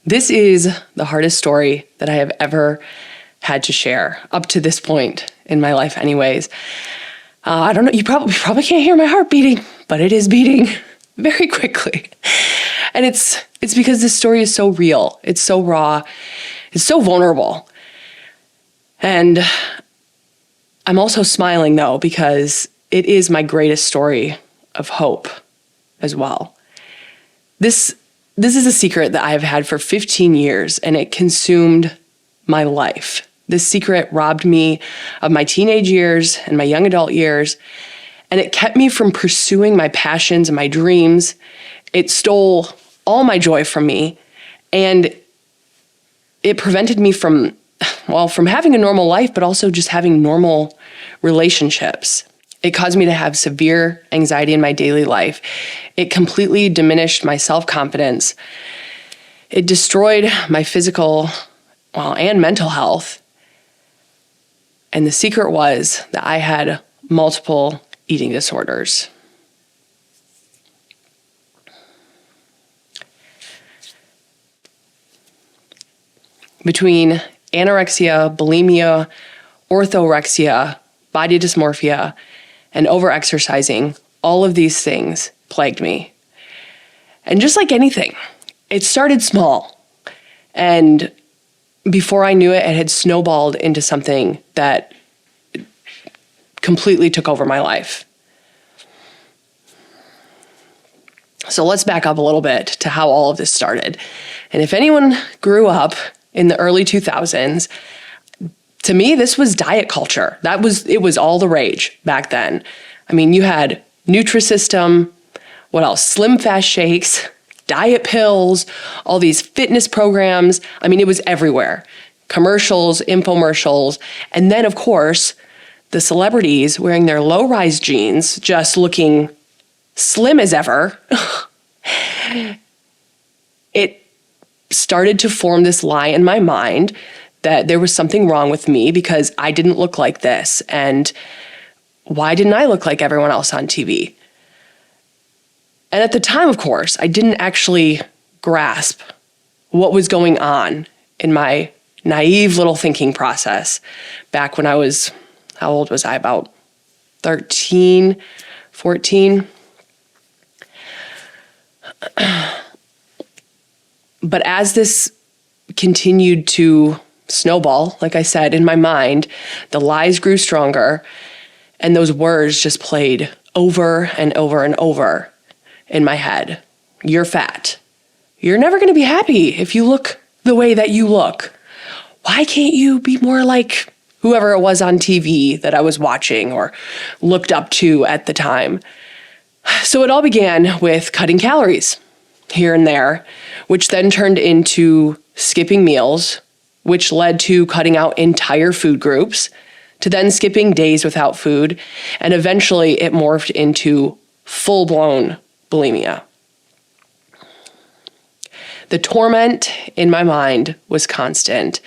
This is the hardest story that I have ever had to share up to this point in my life anyways. I don't know, you probably can't hear my heart beating, but it is beating very quickly. And it's because this story is so real. It's so raw. It's so vulnerable. And I'm also smiling though, because it is my greatest story of hope as well. This is a secret that I have had for 15 years, and it consumed my life. This secret robbed me of my teenage years and my young adult years, and it kept me from pursuing my passions and my dreams. It stole all my joy from me, and it prevented me from having a normal life, but also just having normal relationships. It caused me to have severe anxiety in my daily life. It completely diminished my self-confidence. It destroyed my physical, and mental health. And the secret was that I had multiple eating disorders. Between anorexia, bulimia, orthorexia, body dysmorphia, and overexercising, all of these things plagued me. And just like anything, it started small. And before I knew it, it had snowballed into something that completely took over my life. So let's back up a little bit to how all of this started. And if anyone grew up in the early 2000s, to me, this was diet culture. It was all the rage back then. I mean, you had Nutrisystem, what else? Slim Fast shakes, diet pills, all these fitness programs. I mean, it was everywhere. Commercials, infomercials, and then, of course, the celebrities wearing their low-rise jeans, just looking slim as ever. It started to form this lie in my mind that there was something wrong with me because I didn't look like this. And why didn't I look like everyone else on TV? And at the time, of course, I didn't actually grasp what was going on in my naive little thinking process back when I was, how old was I? About 13, 14. But as this continued to snowball, like I said, in my mind, the lies grew stronger, and those words just played over and over and over in my head. You're fat. You're never going to be happy if you look the way that you look. Why can't you be more like whoever it was on TV that I was watching or looked up to at the time? So it all began with cutting calories here and there, which then turned into skipping meals, which led to cutting out entire food groups, to then skipping days without food, and eventually it morphed into full-blown bulimia. The torment in my mind was constant,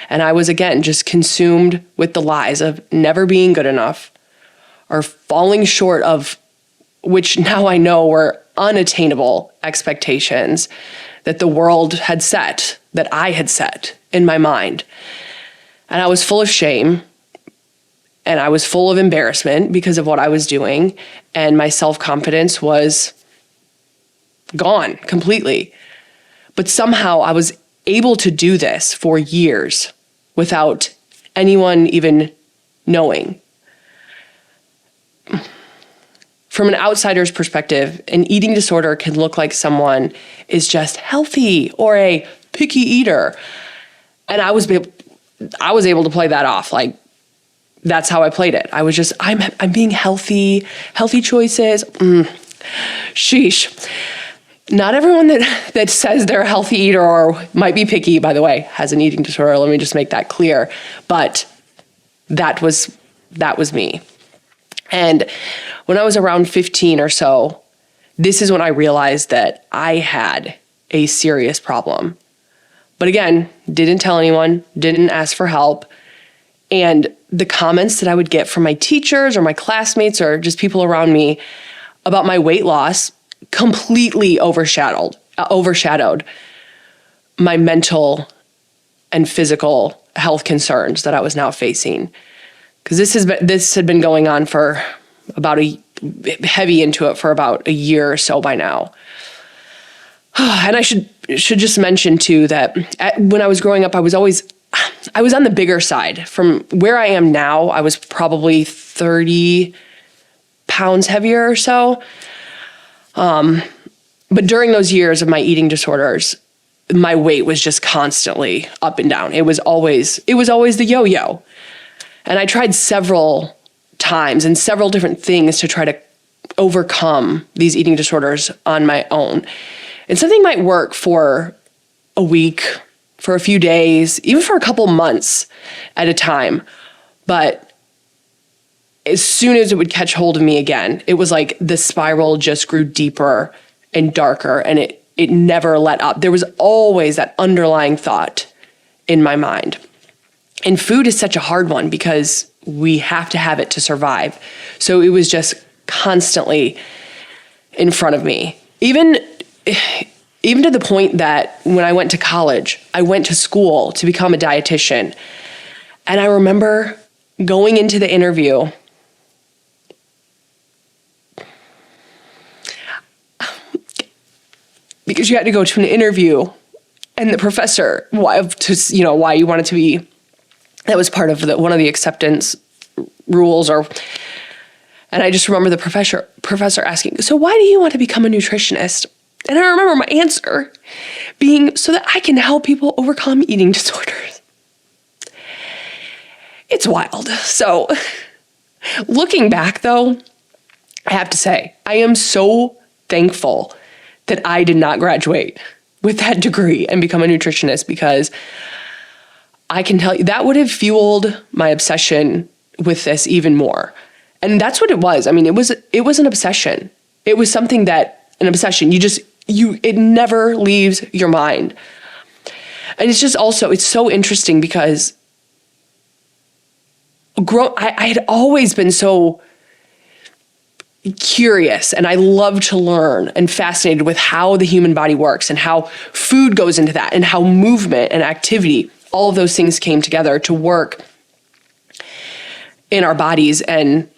and I was again just consumed with the lies of never being good enough or falling short of, which now I know were unattainable expectations that the world had set, that I had set in my mind. And I was full of shame, and I was full of embarrassment because of what I was doing, and my self-confidence was gone completely. But somehow I was able to do this for years without anyone even knowing. From an outsider's perspective, an eating disorder can look like someone is just healthy or a picky eater. And I was able to play that off. Like, that's how I played it. I was just, I'm being healthy choices. Sheesh. Not everyone that says they're a healthy eater or might be picky, by the way, has an eating disorder. Let me just make that clear. But that was me. And when I was around 15 or so, this is when I realized that I had a serious problem. But again, didn't tell anyone, didn't ask for help. And the comments that I would get from my teachers or my classmates or just people around me about my weight loss completely overshadowed my mental and physical health concerns that I was now facing. Because this had been going on for heavy into it for about a year or so by now. And I should just mention too that when I was growing up, I was on the bigger side. From where I am now, I was probably 30 pounds heavier or so. But during those years of my eating disorders, my weight was just constantly up and down. It was always the yo-yo. And I tried several times and several different things to try to overcome these eating disorders on my own. And something might work for a week, for a few days, even for a couple months at a time. But as soon as it would catch hold of me again, it was like the spiral just grew deeper and darker, and it never let up. There was always that underlying thought in my mind. And food is such a hard one because we have to have it to survive. So it was just constantly in front of me. Even to the point that when I went to college, I went to school to become a dietitian. And I remember going into the interview, because you had to go to an interview, and the professor, why you wanted to be, that was part of one of the acceptance rules, and I just remember the professor asking, so why do you want to become a nutritionist? And I remember my answer being, so that I can help people overcome eating disorders. It's wild. So looking back though, I have to say, I am so thankful that I did not graduate with that degree and become a nutritionist, because I can tell you that would have fueled my obsession with this even more. And that's what it was. I mean, it was an obsession. It was something an obsession. It never leaves your mind. And it's just also, it's so interesting because I had always been so curious, and I love to learn and fascinated with how the human body works and how food goes into that, and how movement and activity, all of those things came together to work in our bodies. And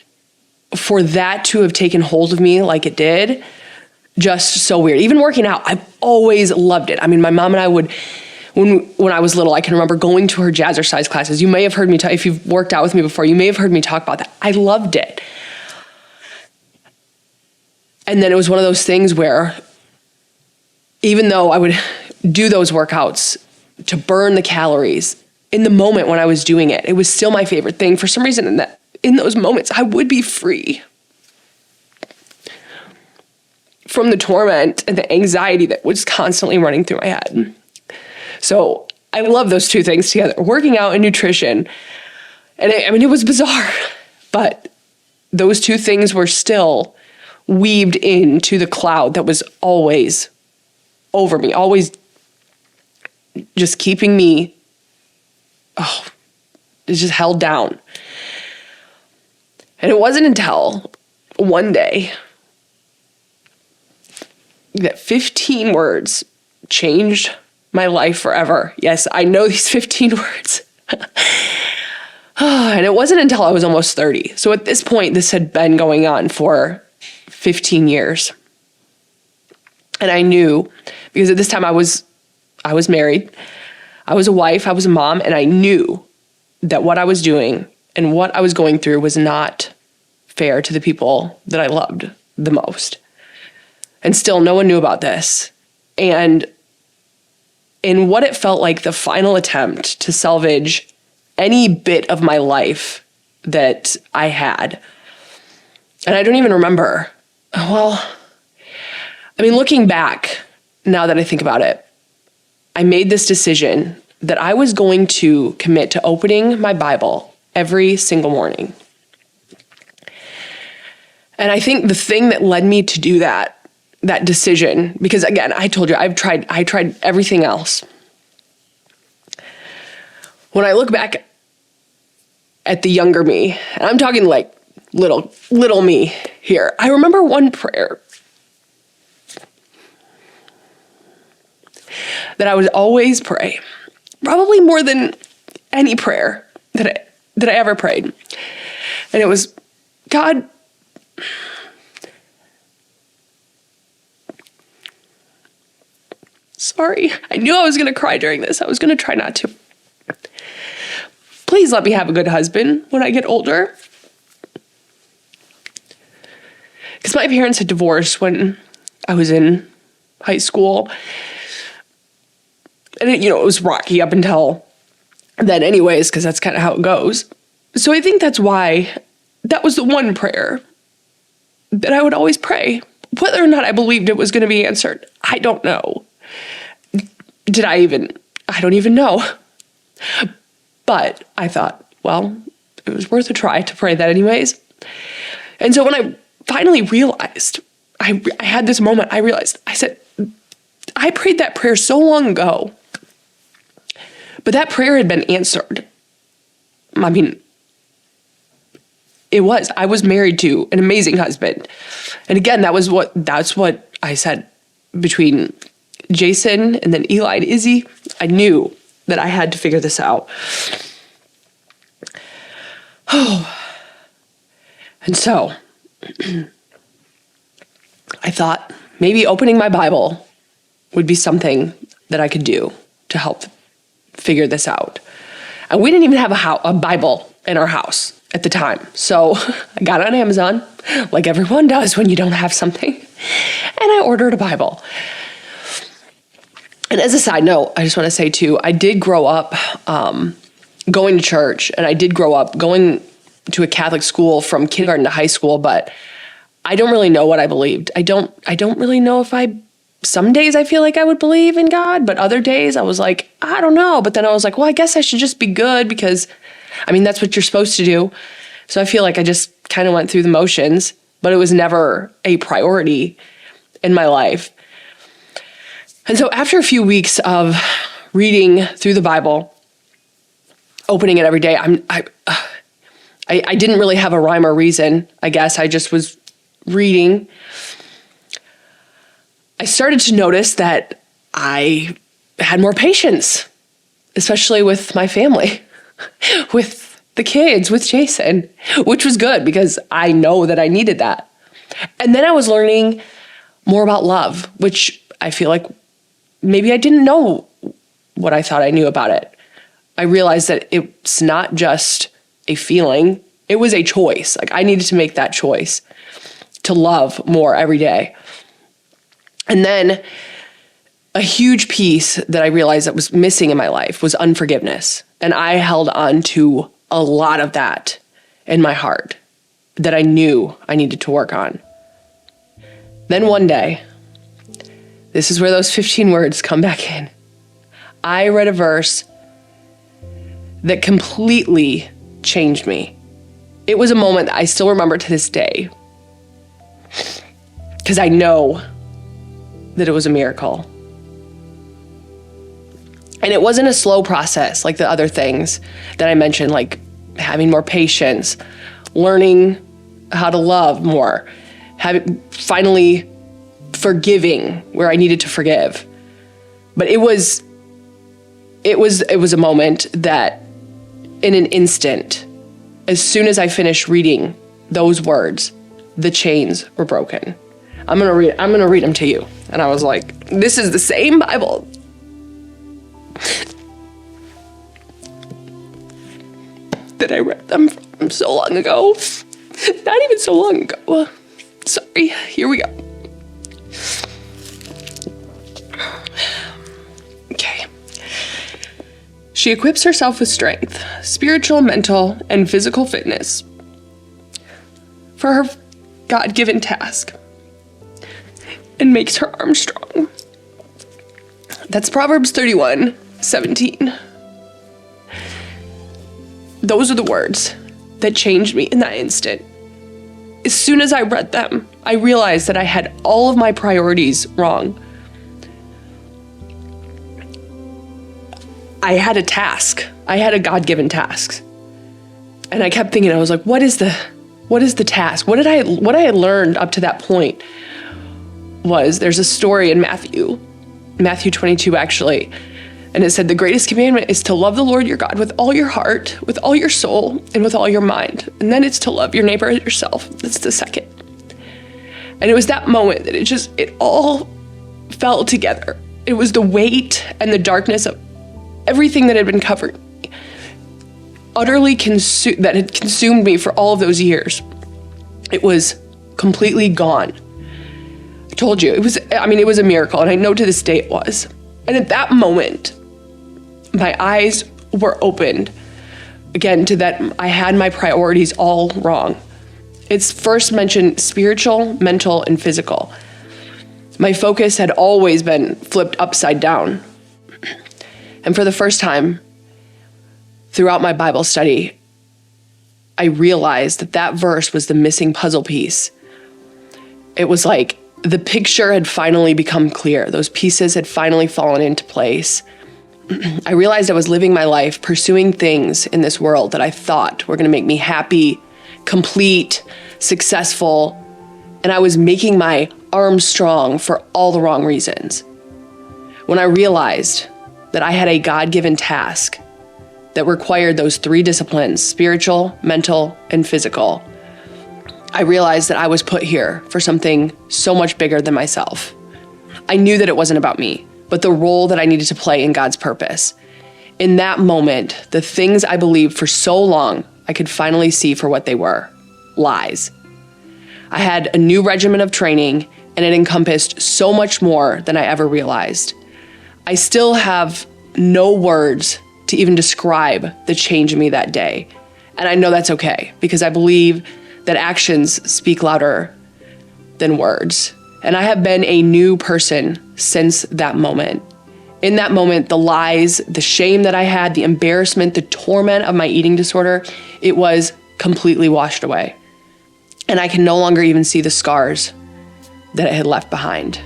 for that to have taken hold of me like it did, just so weird. Even working out, I've always loved it. I mean, my mom and I would, when I was little, I can remember going to her jazzercise classes. You may have heard me talk, if you've worked out with me before, you may have heard me talk about that. I loved it. And then it was one of those things where, even though I would do those workouts to burn the calories, in the moment when I was doing it, it was still my favorite thing. For some reason, in those moments, I would be free from the torment and the anxiety that was constantly running through my head. So I love those two things together, working out and nutrition. And it was bizarre, but those two things were still weaved into the cloud that was always over me, always just keeping me, it's just held down. And it wasn't until one day that 15 words changed my life forever. Yes, I know these 15 words. And it wasn't until I was almost 30. So at this point, this had been going on for 15 years. And I knew, because at this time I was married, I was a wife, I was a mom, and I knew that what I was doing and what I was going through was not fair to the people that I loved the most. And still, no one knew about this. And in what it felt like the final attempt to salvage any bit of my life that I had, and I don't even remember, looking back, now that I think about it, I made this decision that I was going to commit to opening my Bible every single morning. And I think the thing that led me to do that decision, because again, I told you, I tried everything else. When I look back at the younger me, and I'm talking like little me here, I remember one prayer. that I would always pray, probably more than any prayer that I ever prayed. And it was, God, sorry, I knew I was going to cry during this. I was going to try not to. Please let me have a good husband when I get older. Because my parents had divorced when I was in high school. And it was rocky up until then anyways, because that's kind of how it goes. So I think that's why that was the one prayer that I would always pray. Whether or not I believed it was going to be answered, I don't know. I don't even know. But I thought, well, it was worth a try to pray that anyways. And so when I finally realized, I had this moment, I realized, I said, I prayed that prayer so long ago, but that prayer had been answered. I mean, I was married to an amazing husband. And again, that's what I said between Jason and then Eli and Izzy. I knew that I had to figure this out. Oh. And so I thought maybe opening my Bible would be something that I could do to help figure this out. And we didn't even have a Bible in our house at the time. So I got on Amazon, like everyone does when you don't have something, and I ordered a Bible. And as a side note, I just want to say too, I did grow up going to church, and I did grow up going to a Catholic school from kindergarten to high school, but I don't really know what I believed. I don't really know if some days I feel like I would believe in God, but other days I was like, I don't know. But then I was like, well, I guess I should just be good because, that's what you're supposed to do. So I feel like I just kind of went through the motions, but it was never a priority in my life. And so after a few weeks of reading through the Bible, opening it every day, I didn't really have a rhyme or reason. I guess I just was reading. I started to notice that I had more patience, especially with my family, with the kids, with Jason, which was good because I know that I needed that. And then I was learning more about love, which I feel like maybe I didn't know what I thought I knew about it. I realized that it's not just a feeling, it was a choice. Like I needed to make that choice to love more every day. And then a huge piece that I realized that was missing in my life was unforgiveness. And I held on to a lot of that in my heart that I knew I needed to work on. Then one day, this is where those 15 words come back in. I read a verse that completely changed me. It was a moment that I still remember to this day because I know that it was a miracle. And it wasn't a slow process like the other things that I mentioned, like having more patience, learning how to love more, finally forgiving where I needed to forgive. But it was a moment that in an instant, as soon as I finished reading those words, the chains were broken. I'm going to read them to you. And I was like, this is the same Bible that I read them from so long ago. Not even so long ago. Sorry, here we go. Okay. She equips herself with strength, spiritual, mental, and physical fitness for her God-given task and makes her arms strong. That's Proverbs 31:17. Those are the words that changed me in that instant. As soon as I read them, I realized that I had all of my priorities wrong. I had a task. I had a God-given task. And I kept thinking, I was like, what is the task? What I had learned up to that point was there's a story in Matthew Matthew 22 actually. And it said, the greatest commandment is to love the Lord your God with all your heart, with all your soul, and with all your mind. And then it's to love your neighbor as yourself. That's the second. And it was that moment that it all fell together. It was the weight and the darkness of everything that had been covered me, utterly that had consumed me for all of those years. It was completely gone. I told you, it was a miracle, and I know to this day it was. And at that moment, my eyes were opened again to that I had my priorities all wrong. It's first mentioned spiritual, mental, and physical. My focus had always been flipped upside down. And for the first time throughout my Bible study, I realized that verse was the missing puzzle piece. It was like the picture had finally become clear. Those pieces had finally fallen into place. I realized I was living my life pursuing things in this world that I thought were going to make me happy, complete, successful, and I was making my arms strong for all the wrong reasons. When I realized that I had a God-given task that required those three disciplines, spiritual, mental, and physical, I realized that I was put here for something so much bigger than myself. I knew that it wasn't about me, but the role that I needed to play in God's purpose. In that moment, the things I believed for so long, I could finally see for what they were: lies. I had a new regimen of training, and it encompassed so much more than I ever realized. I still have no words to even describe the change in me that day. And I know that's okay, because I believe that actions speak louder than words. And I have been a new person since that moment. In that moment, the lies, the shame that I had, the embarrassment, the torment of my eating disorder, it was completely washed away. And I can no longer even see the scars that it had left behind.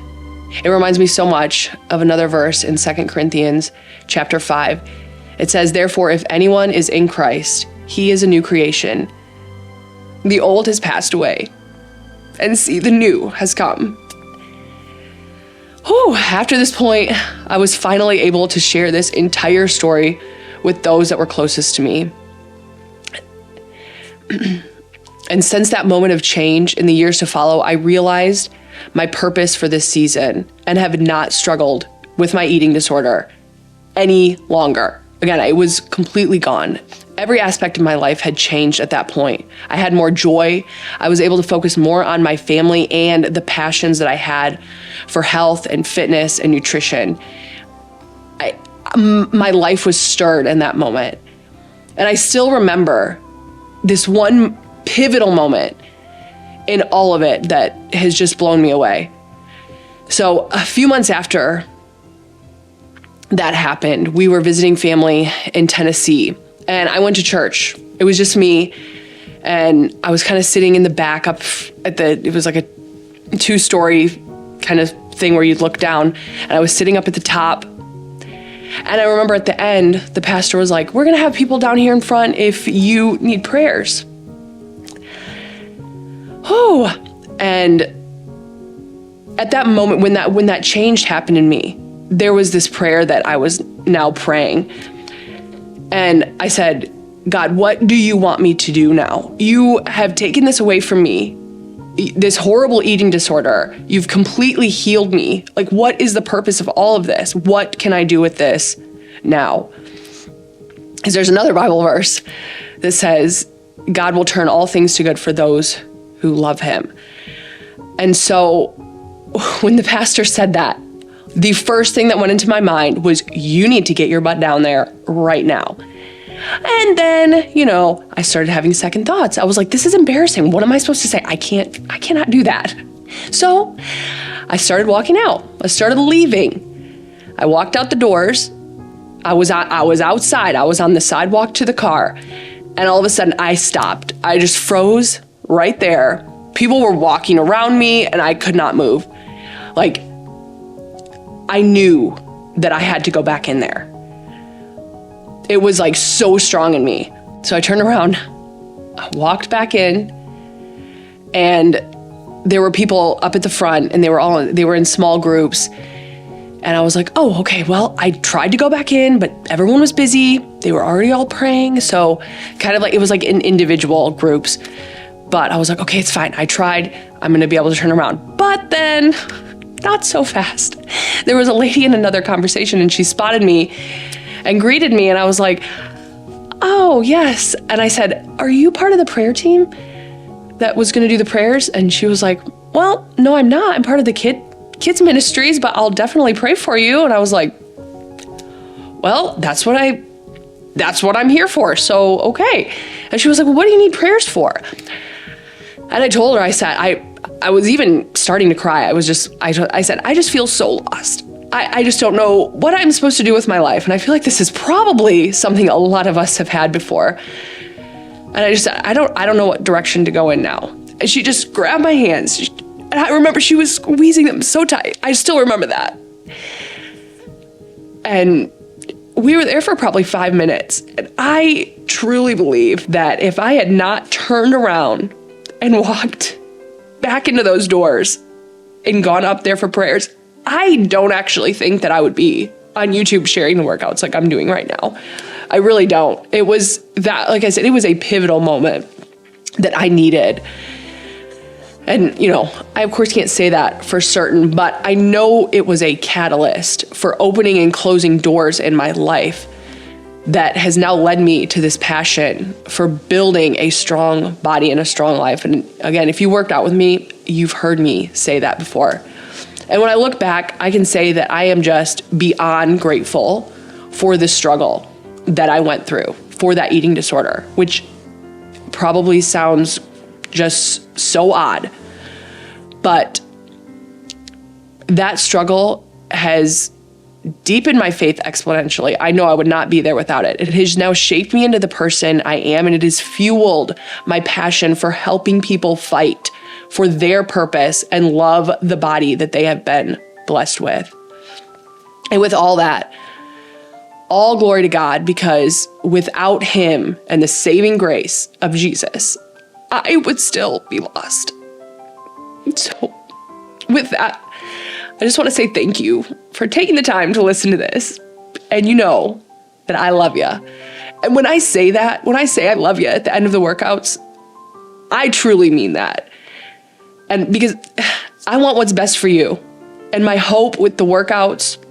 It reminds me so much of another verse in 2 Corinthians chapter 5. It says, therefore, if anyone is in Christ, he is a new creation. The old has passed away, and see, the new has come. After this point, I was finally able to share this entire story with those that were closest to me. And since that moment of change in the years to follow, I realized my purpose for this season and have not struggled with my eating disorder any longer. Again, it was completely gone. Every aspect of my life had changed at that point. I had more joy. I was able to focus more on my family and the passions that I had for health and fitness and nutrition. My life was stirred in that moment. And I still remember this one pivotal moment in all of it that has just blown me away. So a few months after that happened, we were visiting family in Tennessee, and I went to church. It was just me, and I was kind of sitting in the back up at it was like a 2-story kind of thing where you'd look down, and I was sitting up at the top. And I remember at the end, the pastor was like, we're gonna have people down here in front if you need prayers. And at that moment, when that change happened in me, there was this prayer that I was now praying. And I said, God, what do you want me to do now? You have taken this away from me, this horrible eating disorder. You've completely healed me. Like, what is the purpose of all of this? What can I do with this now? Because there's another Bible verse that says, God will turn all things to good for those who love him. And so when the pastor said that, the first thing that went into my mind was, you need to get your butt down there right now. And then, I started having second thoughts. I was like, this is embarrassing. What am I supposed to say? I cannot do that. So I started walking out. I started leaving. I walked out the doors. I was outside. I was on the sidewalk to the car. And all of a sudden I stopped. I just froze right there. People were walking around me and I could not move. Like, I knew that I had to go back in there. It was like so strong in me. So I turned around, I walked back in, and there were people up at the front, and they were in small groups. And I was like, oh, okay, well, I tried to go back in, but everyone was busy. They were already all praying. So kind of like, it was like in individual groups. But I was like, okay, it's fine. I tried. I'm going to be able to turn around. But then, not so fast. There was a lady in another conversation and she spotted me and greeted me. And I was like, oh, yes. And I said, are you part of the prayer team that was going to do the prayers? And she was like, well, no, I'm not. I'm part of the kids ministries, but I'll definitely pray for you. And I was like, well, that's what I'm here for. So, okay. And she was like, well, what do you need prayers for? And I told her, I said, I was even starting to cry. I said, I just feel so lost. I just don't know what I'm supposed to do with my life. And I feel like this is probably something a lot of us have had before. And I just said, I don't know what direction to go in now. And she just grabbed my hands. And I remember she was squeezing them so tight. I still remember that. And we were there for probably 5 minutes. And I truly believe that if I had not turned around and walked back into those doors and gone up there for prayers, I don't actually think that I would be on YouTube sharing the workouts like I'm doing right now. I really don't. It was that, like I said, it was a pivotal moment that I needed. And, I of course can't say that for certain, but I know it was a catalyst for opening and closing doors in my life that has now led me to this passion for building a strong body and a strong life. And again, if you worked out with me, you've heard me say that before. And when I look back, I can say that I am just beyond grateful for the struggle that I went through for that eating disorder, which probably sounds just so odd. But that struggle has deepened my faith exponentially. I know I would not be there without it. It has now shaped me into the person I am, and it has fueled my passion for helping people fight for their purpose and love the body that they have been blessed with. And with all that, all glory to God, because without him and the saving grace of Jesus, I would still be lost. So with that, I just want to say thank you for taking the time to listen to this. And you know that I love you. And when I say that, when I say I love you at the end of the workouts, I truly mean that. And because I want what's best for you. And my hope with the workouts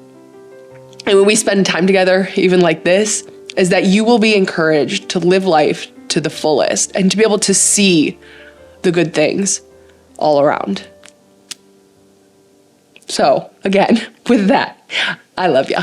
and when we spend time together, even like this, is that you will be encouraged to live life to the fullest and to be able to see the good things all around. So again, with that, I love you.